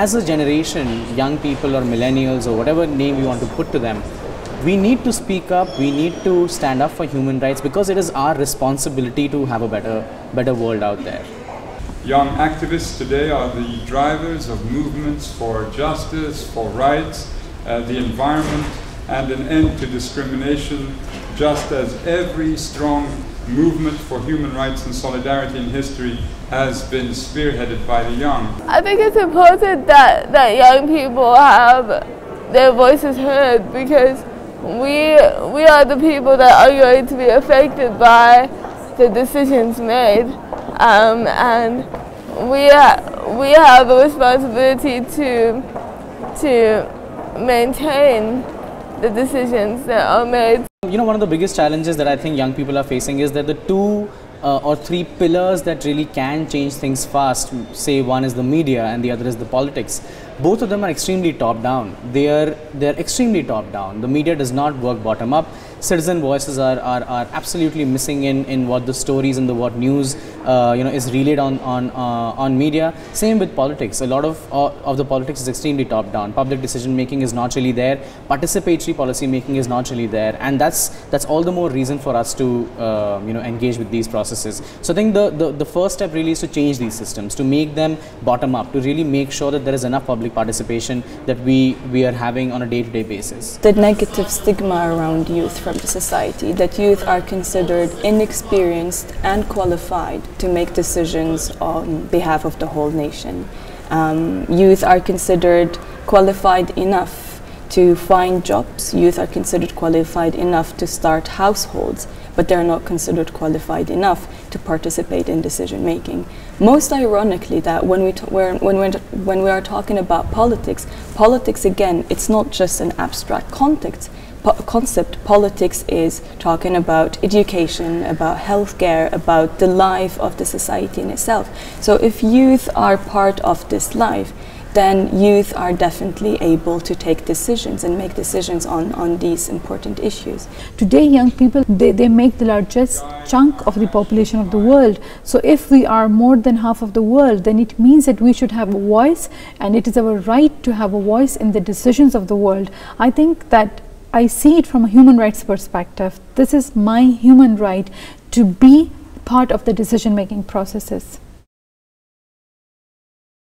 as a generation, young people or millennials or whatever name you want to put to them, we need to speak up, we need to stand up for human rights, because it is our responsibility to have a better world out there. Young activists today are the drivers of movements for justice, for rights, the environment, and an end to discrimination, just as every strong movement for human rights and solidarity in history has been spearheaded by the young. I think it's important that young people have their voices heard, because we are the people that are going to be affected by the decisions made, and we have a responsibility to maintain the decisions that are made. You know, one of the biggest challenges that I think young people are facing is that the two or three pillars that really can change things fast, say one is the media and the other is the politics. Both of them are extremely top down. They're extremely top down. The media does not work bottom up. Citizen voices are absolutely missing in what the stories and what news is relayed on media. Same with politics. A lot of the politics is extremely top down. Public decision making is not really there. Participatory policy making is not really there, and that's all the more reason for us to engage with these processes. So I think the first step really is to change these systems, to make them bottom up, to really make sure that there is enough public participation that we are having on a day-to-day basis. The negative stigma around youth from the society, that youth are considered inexperienced and qualified to make decisions on behalf of the whole nation. Youth are considered qualified enough to find jobs. Youth are considered qualified enough to start households, but they're not considered qualified enough to participate in decision making. Most ironically, that when we are talking about politics again, it's not just an abstract concept. Politics is talking about education, about healthcare, about the life of the society in itself. So if youth are part of this life, then youth are definitely able to take decisions and make decisions on these important issues. Today, young people, they make the largest chunk of the population of the world. So if we are more than half of the world, then it means that we should have a voice, and it is our right to have a voice in the decisions of the world. I think that I see it from a human rights perspective. This is my human right to be part of the decision-making processes.